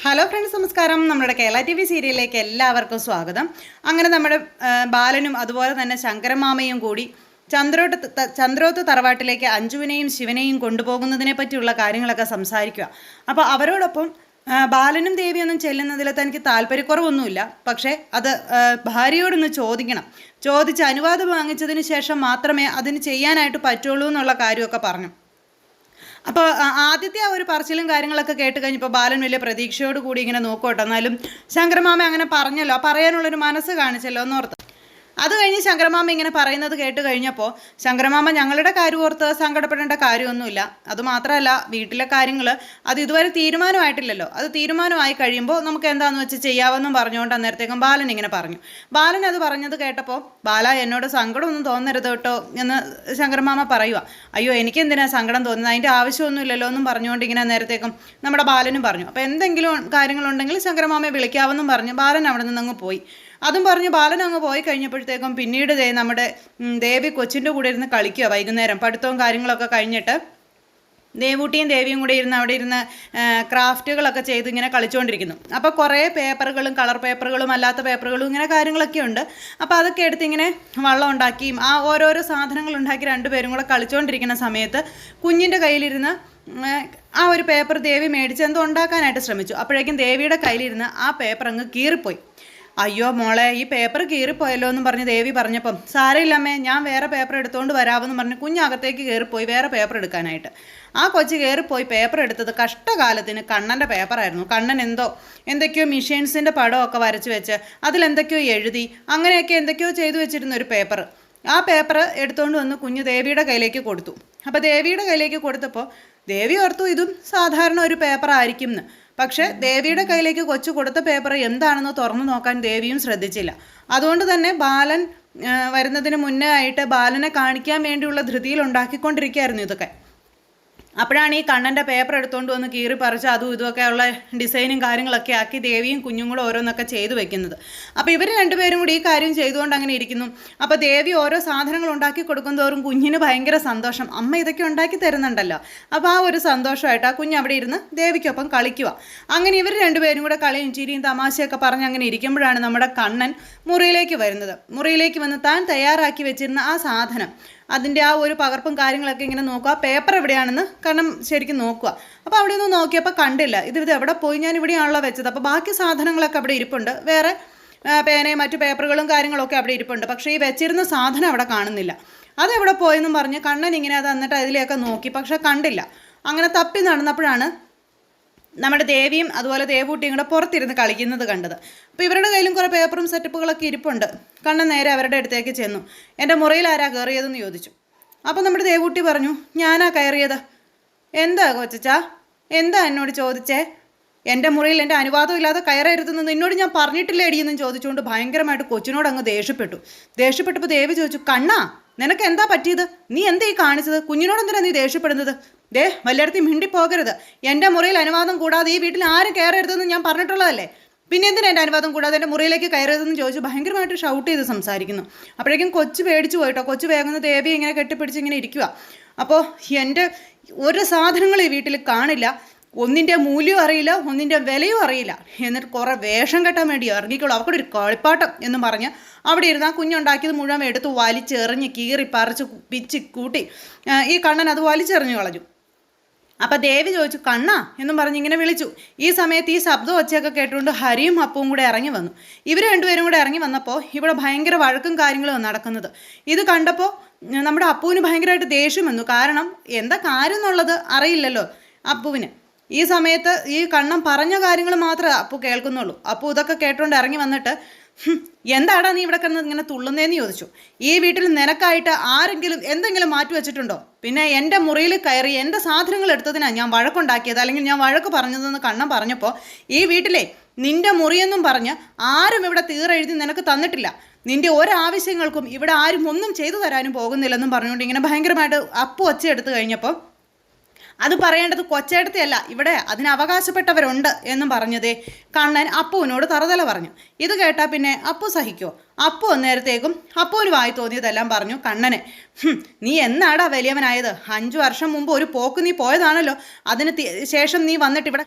Hello friends, നമസ്കാരം. നമ്മുടെ Kerala T V സീരിയലിലേക്ക് എല്ലാവർക്കും സ്വാഗതം. അങ്ങനെ നമ്മുടെ ബാലനും അതുപോലെ തന്നെ ശങ്കരമാമയും കൂടി ചന്ദ്രോത്ത് തറവാട്ടിലേക്ക് അഞ്ജുവിനെയും ശിവനെയും കൊണ്ടുപോകുന്നതിനെ പറ്റിയുള്ള കാര്യങ്ങളൊക്കെ സംസാരിക്കുക. അപ്പോൾ അവരോടൊപ്പം ബാലനും ദേവിയൊന്നും ചെല്ലുന്നതിൽ തനിക്ക് താല്പര്യക്കുറവൊന്നുമില്ല. പക്ഷേ അത് ഭാര്യയോടൊന്ന് ചോദിക്കണം. ചോദിച്ച് അനുവാദം വാങ്ങിച്ചതിന് ശേഷം മാത്രമേ അതിന് ചെയ്യാനായിട്ട് പറ്റുള്ളൂ എന്നുള്ള കാര്യമൊക്കെ പറഞ്ഞു. അപ്പോൾ ആദ്യത്തെ ആ ഒരു പറച്ചിലും കാര്യങ്ങളൊക്കെ കേട്ട് കഴിഞ്ഞപ്പോൾ ബാലൻ വലിയ പ്രതീക്ഷയോട് കൂടി ഇങ്ങനെ നോക്കോട്ടെ, എന്നാലും ശങ്കരമാമ അങ്ങനെ പറഞ്ഞല്ലോ, പറയാനുള്ളൊരു മനസ്സ് കാണിച്ചല്ലോ എന്നോർത്ത്. അത് കഴിഞ്ഞ് ശങ്കരമാമ ഇങ്ങനെ പറയുന്നത് കേട്ട് കഴിഞ്ഞപ്പോൾ ശങ്കരമാമ ഞങ്ങളുടെ കാര്യം ഓർത്ത് സങ്കടപ്പെടേണ്ട കാര്യമൊന്നുമില്ല. അതുമാത്രമല്ല, വീട്ടിലെ കാര്യങ്ങൾ അത് ഇതുവരെ തീരുമാനമായിട്ടില്ലല്ലോ, അത് തീരുമാനമായി കഴിയുമ്പോൾ നമുക്ക് എന്താണെന്ന് വെച്ച് ചെയ്യാമെന്നും പറഞ്ഞുകൊണ്ട് അന്നേരത്തേക്കും ബാലൻ ഇങ്ങനെ പറഞ്ഞു. ബാലൻ അത് പറഞ്ഞത് കേട്ടപ്പോൾ ബാല എന്നോട് സങ്കടമൊന്നും തോന്നരുത് കേട്ടോ എന്ന് ശങ്കരമാമ പറയുക. അയ്യോ, എനിക്ക് എന്തിനാണ് സങ്കടം തോന്നുന്നത്, അതിൻ്റെ ആവശ്യമൊന്നുമില്ലല്ലോ എന്നും പറഞ്ഞുകൊണ്ട് ഇങ്ങനെ അന്നേരത്തേക്കും നമ്മുടെ ബാലനും പറഞ്ഞു. അപ്പോൾ എന്തെങ്കിലും കാര്യങ്ങളുണ്ടെങ്കിൽ ശങ്കരമാമയെ വിളിക്കാമെന്നും പറഞ്ഞ് ബാലൻ അവിടെ നിന്നങ്ങ് പോയി. അതും പറഞ്ഞ് ബാലൻ അങ്ങ് പോയി കഴിഞ്ഞപ്പോഴത്തേക്കും പിന്നീട് നമ്മുടെ ദേവി കൊച്ചിൻ്റെ കൂടെ ഇരുന്ന് കളിക്കുക. വൈകുന്നേരം പഠിത്തവും കാര്യങ്ങളൊക്കെ കഴിഞ്ഞിട്ട് ദേവൂട്ടിയും ദേവിയും കൂടെ ഇരുന്ന് അവിടെ ഇരുന്ന് ക്രാഫ്റ്റുകളൊക്കെ ചെയ്ത് ഇങ്ങനെ കളിച്ചുകൊണ്ടിരിക്കുന്നു. അപ്പോൾ കുറേ പേപ്പറുകളും കളർ പേപ്പറുകളും അല്ലാത്ത പേപ്പറുകളും ഇങ്ങനെ കാര്യങ്ങളൊക്കെ ഉണ്ട്. അപ്പോൾ അതൊക്കെ എടുത്ത് ഇങ്ങനെ വള്ളം ഉണ്ടാക്കിയും ആ ഓരോരോ സാധനങ്ങൾ ഉണ്ടാക്കി രണ്ടുപേരും കൂടെ കളിച്ചുകൊണ്ടിരിക്കുന്ന സമയത്ത് കുഞ്ഞിൻ്റെ കയ്യിലിരുന്ന് ആ ഒരു പേപ്പർ ദേവി മേടിച്ച് എന്തോ ഉണ്ടാക്കാനായിട്ട് ശ്രമിച്ചു. അപ്പോഴേക്കും ദേവിയുടെ കയ്യിലിരുന്ന് ആ പേപ്പർ അങ്ങ് കീറിപ്പോയി. അയ്യോ മോളെ, ഈ പേപ്പർ കീറിപ്പോയല്ലോ എന്ന് പറഞ്ഞ് ദേവി പറഞ്ഞപ്പം സാരമില്ലമ്മേ, ഞാൻ വേറെ പേപ്പർ എടുത്തുകൊണ്ട് വരാമെന്ന് പറഞ്ഞ് കുഞ്ഞകത്തേക്ക് കയറിപ്പോയി വേറെ പേപ്പർ എടുക്കാനായിട്ട്. ആ കൊച്ച് കയറിപ്പോയി പേപ്പർ എടുത്തത് കഷ്ടകാലത്തിന് കണ്ണൻ്റെ പേപ്പറായിരുന്നു. കണ്ണൻ എന്തൊക്കെയോ മിഷീൻസിൻ്റെ പടമൊക്കെ വരച്ച് വെച്ച് അതിലെന്തൊക്കെയോ എഴുതി അങ്ങനെയൊക്കെ എന്തൊക്കെയോ ചെയ്തു വെച്ചിരുന്ന ഒരു പേപ്പർ. ആ പേപ്പർ എടുത്തുകൊണ്ട് വന്ന് കുഞ്ഞ് ദേവിയുടെ കയ്യിലേക്ക് കൊടുത്തു. അപ്പോൾ ദേവിയുടെ കയ്യിലേക്ക് കൊടുത്തപ്പോൾ ദേവി ഓർത്തു ഇതും സാധാരണ ഒരു പേപ്പർ ആയിരിക്കും എന്ന്. പക്ഷേ ദേവിയുടെ കയ്യിലേക്ക് കൊച്ചു കൊടുത്ത പേപ്പർ എന്താണെന്ന് തുറന്നു നോക്കാൻ ദേവിയും ശ്രദ്ധിച്ചില്ല. അതുകൊണ്ട് തന്നെ ബാലൻ വരുന്നതിന് മുന്നേ ആയിട്ട് ബാലനെ കാണിക്കാൻ വേണ്ടിയുള്ള ധൃതിയിൽ ഉണ്ടാക്കിക്കൊണ്ടിരിക്കുകയായിരുന്നു ഇതൊക്കെ. അപ്പോഴാണ് ഈ കണ്ണൻ്റെ പേപ്പർ എടുത്തുകൊണ്ട് വന്ന് കീറി പറിച്ച് അതും ഇതുമൊക്കെ ഉള്ള ഡിസൈനും കാര്യങ്ങളൊക്കെ ആക്കി ദേവിയും കുഞ്ഞും കൂടെ ഓരോന്നൊക്കെ ചെയ്തു വെക്കുന്നത്. അപ്പോൾ ഇവർ രണ്ടുപേരും കൂടി ഈ കാര്യം ചെയ്തുകൊണ്ട് അങ്ങനെ ഇരിക്കുന്നു. അപ്പോൾ ദേവി ഓരോ സാധനങ്ങൾ ഉണ്ടാക്കി കൊടുക്കുന്തോറും കുഞ്ഞിന് ഭയങ്കര സന്തോഷം, അമ്മ ഇതൊക്കെ ഉണ്ടാക്കി തരുന്നുണ്ടല്ലോ. അപ്പോൾ ആ ഒരു സന്തോഷമായിട്ട് ആ കുഞ്ഞ് അവിടെ ഇരുന്ന് ദേവിക്കൊപ്പം കളിക്കുക. അങ്ങനെ ഇവർ രണ്ടുപേരും കൂടെ കളിയും ചിരിയും തമാശയൊക്കെ പറഞ്ഞ് അങ്ങനെ ഇരിക്കുമ്പോഴാണ് നമ്മുടെ കണ്ണൻ മുറിയിലേക്ക് വരുന്നത്. മുറിയിലേക്ക് വന്ന് താൻ തയ്യാറാക്കി വെച്ചിരുന്ന ആ സാധനം, അതിൻ്റെ ആ ഒരു പകർപ്പും കാര്യങ്ങളൊക്കെ ഇങ്ങനെ നോക്കുക. പേപ്പർ എവിടെയാണെന്ന് കാരണം ശരിക്കും നോക്കുക. അപ്പോൾ അവിടെ നിന്ന് നോക്കിയപ്പോൾ കണ്ടില്ല. ഇത് എവിടെ പോയി, ഞാൻ ഇവിടെയാണല്ലോ വെച്ചത്. അപ്പോൾ ബാക്കി സാധനങ്ങളൊക്കെ അവിടെ ഇരിപ്പുണ്ട്, വേറെ പേനയും മറ്റു പേപ്പറുകളും കാര്യങ്ങളൊക്കെ അവിടെ ഇരിപ്പുണ്ട്. പക്ഷേ ഈ വെച്ചിരുന്ന സാധനം അവിടെ കാണുന്നില്ല. അതെവിടെ പോയെന്നും പറഞ്ഞ് കണ്ണൻ ഇങ്ങനെ അത് എന്നിട്ട് അതിലേക്ക് നോക്കി, പക്ഷെ കണ്ടില്ല. അങ്ങനെ തപ്പി നടന്നപ്പോഴാണ് നമ്മുടെ ദേവിയും അതുപോലെ ദേവൂട്ടിയും കൂടെ പുറത്തിരുന്ന് കളിക്കുന്നത് കണ്ടത്. അപ്പോൾ ഇവരുടെ കയ്യിലും കുറേ പേപ്പറും സെറ്റപ്പുകളൊക്കെ ഇരിപ്പുണ്ട്. കണ്ണൻ നേരെ അവരുടെ അടുത്തേക്ക് ചെന്നു. എൻ്റെ മുറിയിൽ ആരാ കയറിയതെന്ന് ചോദിച്ചു. അപ്പോൾ നമ്മുടെ ദേവൂട്ടി പറഞ്ഞു, ഞാനാ കയറിയത്. എന്താ കൊച്ചാ, എന്താ എന്നോട് ചോദിച്ചേ? എൻ്റെ മുറിയിൽ എൻ്റെ അനുവാദം ഇല്ലാതെ കയറരുതെന്ന് നിന്നോട് ഞാൻ പറഞ്ഞിട്ടില്ലേ അടിയെന്നും ചോദിച്ചുകൊണ്ട് ഭയങ്കരമായിട്ട് കൊച്ചിനോട് അങ്ങ് ദേഷ്യപ്പെട്ടപ്പോൾ ദേവി ചോദിച്ചു, കണ്ണാ നിനക്ക് എന്താ പറ്റിയത്? നീ എന്താ ഈ കാണിച്ചത്? കുഞ്ഞിനോട് എന്തിനാ നീ ദേഷ്യപ്പെടുന്നത്? വല്ലയിടത്തും മിണ്ടിപ്പോകരുത്. എൻ്റെ മുറിയിൽ അനുവാദം കൂടാതെ ഈ വീട്ടിൽ ആരും കയറരുതെന്ന് ഞാൻ പറഞ്ഞിട്ടുള്ളതല്ലേ, പിന്നെ എന്തിനാ എൻ്റെ അനുവാദം കൂടാതെ എൻ്റെ മുറിയിലേക്ക് കയറരുതെന്ന് ചോദിച്ചു ഭയങ്കരമായിട്ട് ഷൗട്ട് ചെയ്ത് സംസാരിക്കുന്നു. അപ്പോഴേക്കും കൊച്ചു പേടിച്ചു പോയിട്ടോ. കൊച്ചു വേഗം ദേവി ഇങ്ങനെ കെട്ടിപ്പിടിച്ച് ഇങ്ങനെ ഇരിക്കുക. അപ്പോൾ എൻ്റെ ഒരു സാധനങ്ങൾ ഈ വീട്ടിൽ കാണില്ല, ഒന്നിൻ്റെ മൂല്യവും അറിയില്ല, ഒന്നിൻ്റെ വിലയും അറിയില്ല, എന്നിട്ട് കുറേ വേഷം കെട്ടാൻ വേണ്ടി ഇറങ്ങിക്കോളൂ, അവൾക്കൂടെ ഒരു കളിപ്പാട്ടം എന്നും പറഞ്ഞ് അവിടെ ഇരുന്ന് ആ കുഞ്ഞുണ്ടാക്കിയത് മുഴുവൻ എടുത്ത് വലിച്ചെറിഞ്ഞ് കീറി പറിച്ച് പിച്ച് കൂട്ടി ഈ കണ്ണൻ അത് വലിച്ചെറിഞ്ഞു കളഞ്ഞു. അപ്പം ദേവി ചോദിച്ചു, കണ്ണാ എന്നും പറഞ്ഞ് ഇങ്ങനെ വിളിച്ചു. ഈ സമയത്ത് ഈ ശബ്ദം ഒച്ചയൊക്കെ കേട്ടുകൊണ്ട് ഹരിയും അപ്പവും കൂടെ ഇറങ്ങി വന്നു. ഇവർ രണ്ടുപേരും കൂടെ ഇറങ്ങി വന്നപ്പോൾ ഇവിടെ ഭയങ്കര വഴക്കും കാര്യങ്ങളും നടക്കുന്നത്. ഇത് കണ്ടപ്പോൾ നമ്മുടെ അപ്പുവിന് ഭയങ്കരമായിട്ട് ദേഷ്യം വന്നു. കാരണം എന്താ കാര്യം എന്നുള്ളത് അറിയില്ലല്ലോ അപ്പുവിന്. ഈ സമയത്ത് ഈ കണ്ണൻ പറഞ്ഞ കാര്യങ്ങൾ മാത്രമേ അപ്പു കേൾക്കുന്നുള്ളൂ. അപ്പു ഇതൊക്കെ കേട്ടുകൊണ്ട് ഇറങ്ങി വന്നിട്ട്, എന്താടാ നീ ഇവിടെ കിടന്ന് ഇങ്ങനെ തുള്ളുന്നേന്ന് ചോദിച്ചു. ഈ വീട്ടിൽ നിനക്കായിട്ട് ആരെങ്കിലും എന്തെങ്കിലും മാറ്റി വെച്ചിട്ടുണ്ടോ? പിന്നെ എൻ്റെ മുറിയിൽ കയറി എൻ്റെ സാധനങ്ങൾ എടുത്തതിനാണ് ഞാൻ വഴക്കുണ്ടാക്കിയത്, അല്ലെങ്കിൽ ഞാൻ വഴക്ക് പറഞ്ഞതെന്ന് കണ്ണൻ പറഞ്ഞപ്പോൾ ഈ വീട്ടിലെ നിൻ്റെ മുറിയെന്നും പറഞ്ഞ് ആരും ഇവിടെ തീരെഴുതി നിനക്ക് തന്നിട്ടില്ല, നിൻ്റെ ഒരാവശ്യങ്ങൾക്കും ഇവിടെ ആരും ഒന്നും ചെയ്തു തരാനും പോകുന്നില്ലെന്നും പറഞ്ഞുകൊണ്ട് ഇങ്ങനെ ഭയങ്കരമായിട്ട് അപ്പു ഒച്ച എടുത്തു കഴിഞ്ഞപ്പോൾ അത് പറയേണ്ടത് കൊച്ചേടത്തെയല്ല, ഇവിടെ അതിന് അവകാശപ്പെട്ടവരുണ്ട് എന്നും പറഞ്ഞതേ കണ്ണൻ അപ്പുവിനോട് തറുതല പറഞ്ഞു. ഇത് കേട്ടാൽ പിന്നെ അപ്പു സഹിക്കുമോ? അപ്പു അന്നേരത്തേക്കും അപ്പുവിന് വായി തോന്നിയതെല്ലാം പറഞ്ഞു കണ്ണനെ. നീ എന്നാടാ വലിയവനായത്? 5 വർഷം മുമ്പ് ഒരു പോക്ക് നീ പോയതാണല്ലോ, അതിന് ശേഷം നീ വന്നിട്ട് ഇവിടെ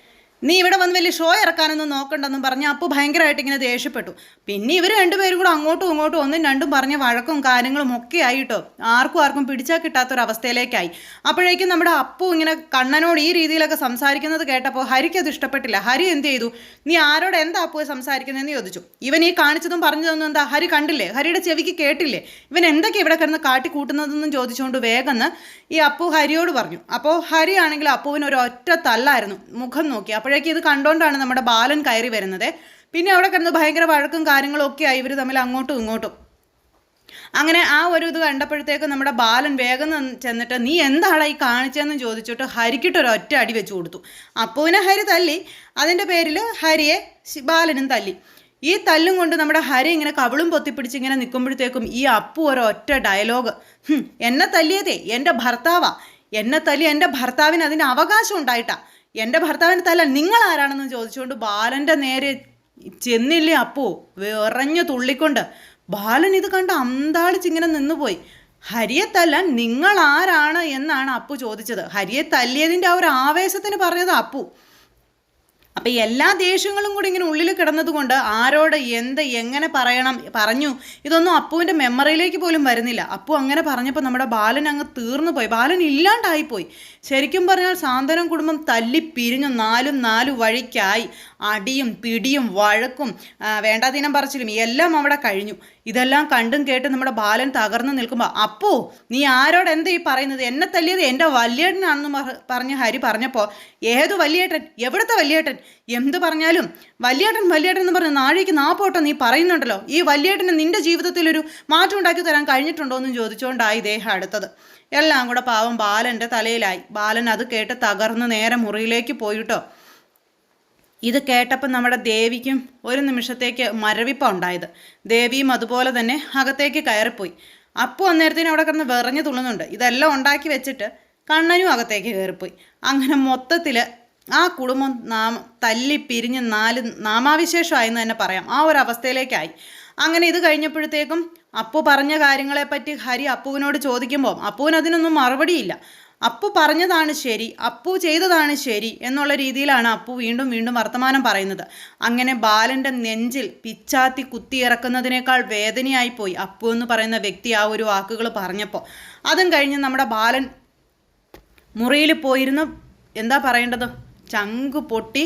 നീ ഇവിടെ വന്ന് വലിയ ഷോ ഇറക്കാനൊന്നും നോക്കണ്ടെന്നും പറഞ്ഞ് അപ്പു ഭയങ്കരമായിട്ട് ഇങ്ങനെ ദേഷ്യപ്പെട്ടു. പിന്നെ ഇവർ രണ്ടുപേരും കൂടെ അങ്ങോട്ടും ഇങ്ങോട്ടും ഒന്നും രണ്ടും പറഞ്ഞ വഴക്കും കാര്യങ്ങളും ഒക്കെ ആയിട്ടോ ആർക്കും പിടിച്ചാൽ കിട്ടാത്തൊരവസ്ഥയിലേക്കായി. അപ്പോഴേക്കും നമ്മുടെ അപ്പു ഇങ്ങനെ കണ്ണനോട് ഈ രീതിയിലൊക്കെ സംസാരിക്കുന്നത് കേട്ടപ്പോൾ ഹരിക്ക് അത് ഇഷ്ടപ്പെട്ടില്ല. ഹരി എന്ത് ചെയ്തു? നീ ആരോട് എന്താ അപ്പുവെ സംസാരിക്കുന്നതെന്ന് ചോദിച്ചു. ഇവൻ ഈ കാണിച്ചതും പറഞ്ഞതൊന്നും എന്താ ഹരി കണ്ടില്ലേ? ഹരിയുടെ ചെവിക്ക് കേട്ടില്ലേ? ഇവൻ എന്തൊക്കെ ഇവിടെ കിടന്ന് കാട്ടിക്കൂട്ടുന്നതെന്നും ചോദിച്ചുകൊണ്ട് വേഗം ഈ അപ്പു ഹരിയോട് പറഞ്ഞു. അപ്പോൾ ഹരി ആണെങ്കിൽ അപ്പുവിന് ഒരു ഒറ്റ തല്ലായിരുന്നു മുഖം നോക്കി. അപ്പോഴേക്കും ഇത് കണ്ടുകൊണ്ടാണ് നമ്മുടെ ബാലൻ കയറി വരുന്നത്. പിന്നെ അവിടെ കിടന്ന് ഭയങ്കര വഴക്കും കാര്യങ്ങളും ഒക്കെ ആയി ഇവർ തമ്മിൽ അങ്ങോട്ടും ഇങ്ങോട്ടും. അങ്ങനെ ആ ഒരു ഇത് കണ്ടപ്പോഴത്തേക്ക് നമ്മുടെ ബാലൻ വേഗം ചെന്നിട്ട് നീ എന്താണ് ഈ കാണിച്ചതെന്ന് ചോദിച്ചിട്ട് ഹരിക്കിട്ടൊരു ഒറ്റ അടി വെച്ച് കൊടുത്തു. അപ്പുവിനെ ഹരി തല്ലി, അതിൻ്റെ പേരിൽ ഹരിയെ ബാലനും തല്ലി. ഈ തല്ലും കൊണ്ട് നമ്മുടെ ഹരി ഇങ്ങനെ കവിളും പൊത്തിപ്പിടിച്ച് ഇങ്ങനെ നിൽക്കുമ്പോഴത്തേക്കും ഈ അപ്പു ഒരു ഒറ്റ ഡയലോഗ്, എന്നെ തല്ലിയതേ എൻ്റെ ഭർത്താവാ, എന്നെ തല്ലി എൻ്റെ ഭർത്താവിന് അതിന് അവകാശം ഉണ്ടായിട്ടാ, എൻ്റെ ഭർത്താവിന് തല്ലാൻ നിങ്ങൾ ആരാണെന്ന് ചോദിച്ചുകൊണ്ട് ബാലൻ്റെ നേരെ ചെന്നില്ലേ അപ്പു വിറഞ്ഞു തുള്ളിക്കൊണ്ട്. ബാലൻ ഇത് കണ്ട് അന്താളിച്ചിങ്ങനെ നിന്നുപോയി. ഹരിയെ തല്ലാൻ നിങ്ങൾ ആരാണ് എന്നാണ് അപ്പു ചോദിച്ചത്. ഹരിയെ തല്ലിയതിൻ്റെ ആ ഒരു ആവേശത്തിന് പറഞ്ഞത് അപ്പു. അപ്പം എല്ലാ ദേഷ്യങ്ങളും കൂടി ഇങ്ങനെ ഉള്ളിൽ കിടന്നതുകൊണ്ട് ആരോട് എങ്ങനെ പറഞ്ഞു ഇതൊന്നും അപ്പുവിൻ്റെ മെമ്മറിയിലേക്ക് പോലും വരുന്നില്ല. അപ്പു അങ്ങനെ പറഞ്ഞപ്പോൾ നമ്മുടെ ബാലൻ അങ്ങ് തീർന്നു പോയി. ബാലൻ ഇല്ലാണ്ടായിപ്പോയി. ശരിക്കും പറഞ്ഞാൽ സാന്ത്വനം കുടുംബം തല്ലിപ്പിരിഞ്ഞു നാല് വഴിക്കായി. അടിയും പിടിയും വഴക്കും വേണ്ടാതീനം പറച്ചിലും എല്ലാം അവിടെ കഴിഞ്ഞു. ഇതെല്ലാം കണ്ടും കേട്ട് നമ്മുടെ ബാലൻ തകർന്നു നിൽക്കുമ്പോൾ അപ്പോ നീ ആരോട് എന്താ ഈ പറയുന്നത്? എന്നെ തല്ലിയത് എൻ്റെ വല്യേട്ടനാണെന്ന് പറഞ്ഞ് ഹരി പറഞ്ഞപ്പോൾ ഏതു വല്യേട്ടൻ? എവിടുത്തെ വല്യേട്ടൻ? എന്ത് പറഞ്ഞാലും വല്യേട്ടൻ എന്ന് പറഞ്ഞ് നാഴിക്ക് നാപ്പോട്ടം നീ പറയുന്നുണ്ടല്ലോ. ഈ വല്യേട്ടന് നിൻ്റെ ജീവിതത്തിലൊരു മാറ്റം ഉണ്ടാക്കി തരാൻ കഴിഞ്ഞിട്ടുണ്ടോ എന്നും ചോദിച്ചുകൊണ്ടായി ദേഹം അടുത്തത്. എല്ലാം കൂടെ പാവം ബാലൻ്റെ തലയിലായി. ബാലൻ അത് കേട്ട് തകർന്ന് നേരെ മുറിയിലേക്ക് പോയിട്ടോ. ഇത് കേട്ടപ്പോൾ നമ്മുടെ ദേവിക്കും ഒരു നിമിഷത്തേക്ക് മരവിപ്പാണ് ഉണ്ടായത്. ദേവിയും അതുപോലെ തന്നെ അകത്തേക്ക് കയറിപ്പോയി. അപ്പു അന്നേരത്തിന് അവിടെ കിടന്ന് വിറഞ്ഞു തുള്ളുന്നുണ്ട്. ഇതെല്ലാം ഉണ്ടാക്കി വെച്ചിട്ട് കണ്ണനും അകത്തേക്ക് കയറിപ്പോയി. അങ്ങനെ മൊത്തത്തിൽ ആ കുടുംബം തല്ലി പിരിഞ്ഞ് നാമാവിശേഷമായെന്ന് തന്നെ പറയാം. ആ ഒരു അവസ്ഥയിലേക്കായി. അങ്ങനെ ഇത് കഴിഞ്ഞപ്പോഴത്തേക്കും അപ്പു പറഞ്ഞ കാര്യങ്ങളെപ്പറ്റി ഹരി അപ്പുവിനോട് ചോദിക്കുമ്പോൾ അപ്പുവിന് അതിനൊന്നും മറുപടിയില്ല. അപ്പു പറഞ്ഞതാണ് ശരി, അപ്പു ചെയ്തതാണ് ശരി എന്നുള്ള രീതിയിലാണ് അപ്പു വീണ്ടും വർത്തമാനം പറയുന്നത്. അങ്ങനെ ബാലൻ്റെ നെഞ്ചിൽ പിച്ചാത്തി കുത്തിയിറക്കുന്നതിനേക്കാൾ വേദനയായിപ്പോയി അപ്പു എന്ന് പറയുന്ന വ്യക്തി ആ ഒരു വാക്കുകൾ പറഞ്ഞപ്പോൾ. അതും കഴിഞ്ഞ് നമ്മുടെ ബാലൻ മുറിയിൽ പോയിരുന്ന് എന്താ പറയേണ്ടത്, ചങ്ക് പൊട്ടി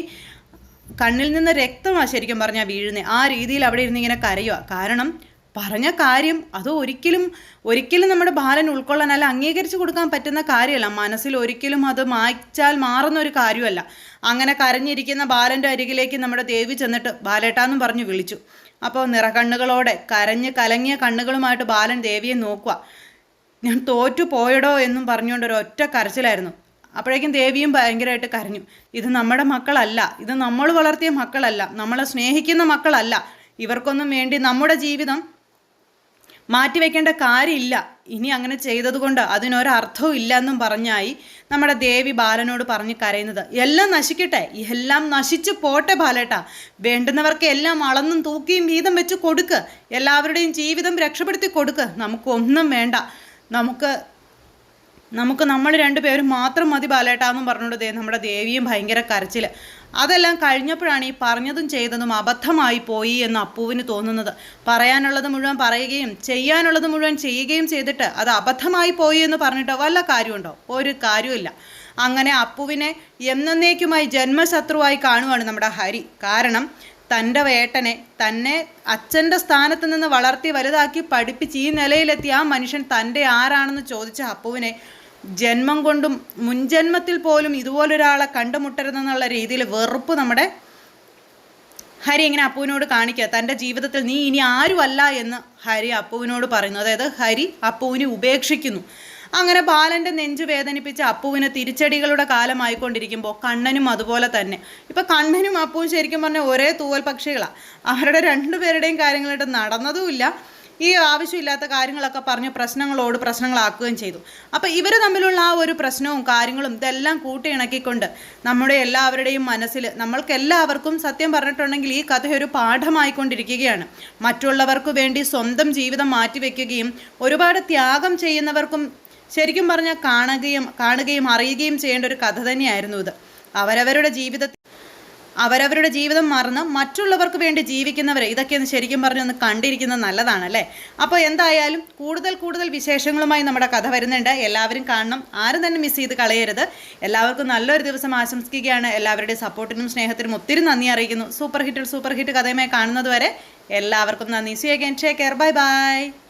കണ്ണിൽ നിന്ന് രക്തമാണ് ശരിക്കും പറഞ്ഞാൽ വീഴുന്നത്. ആ രീതിയിൽ അവിടെ ഇരുന്ന് ഇങ്ങനെ കരയുക. കാരണം പറഞ്ഞ കാര്യം അത് ഒരിക്കലും നമ്മുടെ ബാലൻ ഉൾക്കൊള്ളാൻ അല്ല അംഗീകരിച്ച് കൊടുക്കാൻ പറ്റുന്ന കാര്യമല്ല. മനസ്സിൽ ഒരിക്കലും അത് മായ്ച്ചാൽ മാറുന്ന ഒരു കാര്യമല്ല. അങ്ങനെ കരഞ്ഞിരിക്കുന്ന ബാലൻ്റെ അരികിലേക്ക് നമ്മുടെ ദേവി ചെന്നിട്ട് ബാലേട്ടാന്നും പറഞ്ഞ് വിളിച്ചു. അപ്പോൾ നിറകണ്ണുകളോടെ കരഞ്ഞ് കലങ്ങിയ കണ്ണുകളുമായിട്ട് ബാലൻ ദേവിയെ നോക്കുക. ഞാൻ തോറ്റു പോയടോ എന്നും പറഞ്ഞുകൊണ്ട് ഒരു ഒറ്റ കരച്ചിലായിരുന്നു. അപ്പോഴേക്കും ദേവിയും ഭയങ്കരമായിട്ട് കരഞ്ഞു. ഇത് നമ്മുടെ മക്കളല്ല, ഇത് നമ്മൾ വളർത്തിയ മക്കളല്ല, നമ്മളെ സ്നേഹിക്കുന്ന മക്കളല്ല. ഇവർക്കൊന്നും വേണ്ടി നമ്മുടെ ജീവിതം മാറ്റിവെക്കേണ്ട കാര്യമില്ല. ഇനി അങ്ങനെ ചെയ്തതുകൊണ്ട് അതിനൊരർത്ഥവും ഇല്ല എന്നും പറഞ്ഞായി നമ്മുടെ ദേവി ബാലനോട് പറഞ്ഞ് കരയുന്നത്. എല്ലാം നശിക്കട്ടെ, എല്ലാം നശിച്ചു പോട്ടെ ബാലേട്ടാ, വേണ്ടുന്നവർക്ക് എല്ലാം അളന്നും തൂക്കിയും വീതം വെച്ച് കൊടുക്ക്, എല്ലാവരുടെയും ജീവിതം രക്ഷപ്പെടുത്തി കൊടുക്ക്, നമുക്കൊന്നും വേണ്ട, നമുക്ക് നമ്മൾ രണ്ടുപേരും മാത്രം മതി ബാലേട്ടാന്നും പറഞ്ഞുകൊണ്ട് നമ്മുടെ ദേവിയും ഭയങ്കര കരച്ചിൽ. അതെല്ലാം കഴിഞ്ഞപ്പോഴാണ് ഈ പറഞ്ഞതും ചെയ്തതും അബദ്ധമായി പോയി എന്ന് അപ്പുവിന് തോന്നുന്നത്. പറയാനുള്ളത് മുഴുവൻ പറയുകയും ചെയ്യാനുള്ളത് മുഴുവൻ ചെയ്യുകയും ചെയ്തിട്ട് അത് അബദ്ധമായി പോയി എന്ന് പറഞ്ഞിട്ട് വല്ല കാര്യമുണ്ടോ? ഒരു കാര്യമില്ല. അങ്ങനെ അപ്പുവിനെ എന്നേക്കുമായി ജന്മശത്രുവായി കാണുവാണ് നമ്മുടെ ഹരി. കാരണം തൻ്റെ വേട്ടനെ തന്നെ അച്ഛൻ്റെ സ്ഥാനത്ത് നിന്ന് വളർത്തി വലുതാക്കി പഠിപ്പിച്ച് ഈ നിലയിലെത്തി ആ മനുഷ്യൻ തൻ്റെ ആരാണെന്ന് ചോദിച്ച അപ്പുവിനെ ജന്മം കൊണ്ടും മുൻജന്മത്തിൽ പോലും ഇതുപോലൊരാളെ കണ്ടുമുട്ടരുതെന്നുള്ള രീതിയിൽ വെറുപ്പ് നമ്മുടെ ഹരി ഇങ്ങനെ അപ്പുവിനോട് കാണിക്കുക. തൻ്റെ ജീവിതത്തിൽ നീ ഇനി ആരുമല്ല എന്ന് ഹരി അപ്പുവിനോട് പറയുന്നു. അതായത് ഹരി അപ്പുവിനെ ഉപേക്ഷിക്കുന്നു. അങ്ങനെ ബാലൻ്റെ നെഞ്ചു വേദനിപ്പിച്ച് അപ്പുവിന് തിരിച്ചടികളുടെ കാലമായിക്കൊണ്ടിരിക്കുമ്പോൾ കണ്ണനും അതുപോലെ തന്നെ. ഇപ്പം കണ്ണനും അപ്പുവും ശരിക്കും പറഞ്ഞാൽ ഒരേ തൂവൽ പക്ഷികളാണ്. അവരുടെ രണ്ടുപേരുടെയും കാര്യങ്ങളായിട്ട് നടന്നതുമില്ല. ഈ ആവശ്യമില്ലാത്ത കാര്യങ്ങളൊക്കെ പറഞ്ഞ് പ്രശ്നങ്ങളാക്കുകയും ചെയ്തു. അപ്പോൾ ഇവർ തമ്മിലുള്ള ആ ഒരു പ്രശ്നവും കാര്യങ്ങളും ഇതെല്ലാം കൂട്ടിയിണക്കിക്കൊണ്ട് നമ്മുടെ എല്ലാവരുടെയും മനസ്സിൽ നമ്മൾക്കെല്ലാവർക്കും സത്യം പറഞ്ഞിട്ടുണ്ടെങ്കിൽ ഈ കഥ ഒരു പാഠമായിക്കൊണ്ടിരിക്കുകയാണ്. മറ്റുള്ളവർക്ക് വേണ്ടി സ്വന്തം ജീവിതം മാറ്റിവെക്കുകയും ഒരുപാട് ത്യാഗം ചെയ്യുന്നവർക്കും ശരിക്കും പറഞ്ഞാൽ കാണുകയും അറിയുകയും ചെയ്യേണ്ട ഒരു കഥ തന്നെയായിരുന്നു ഇത്. അവരവരുടെ ജീവിതത്തിൽ അവരവരുടെ ജീവിതം മറന്ന് മറ്റുള്ളവർക്ക് വേണ്ടി ജീവിക്കുന്നവർ ഇതൊക്കെയൊന്ന് ശരിക്കും പറഞ്ഞൊന്ന് കണ്ടിരിക്കുന്നത് നല്ലതാണല്ലേ. അപ്പോൾ എന്തായാലും കൂടുതൽ വിശേഷങ്ങളുമായി നമ്മുടെ കഥ വരുന്നുണ്ട്. എല്ലാവരും കാണണം, ആരും തന്നെ മിസ് ചെയ്ത് കളയരുത്. എല്ലാവർക്കും നല്ലൊരു ദിവസം ആശംസിക്കുകയാണ്. എല്ലാവരുടെയും സപ്പോർട്ടിനും സ്നേഹത്തിനും ഒത്തിരി നന്ദി അറിയിക്കുന്നു. സൂപ്പർ ഹിറ്റ് കഥയുമായി കാണുന്നത് വരെ എല്ലാവർക്കും നന്ദി. See you again. Take care. Bye by.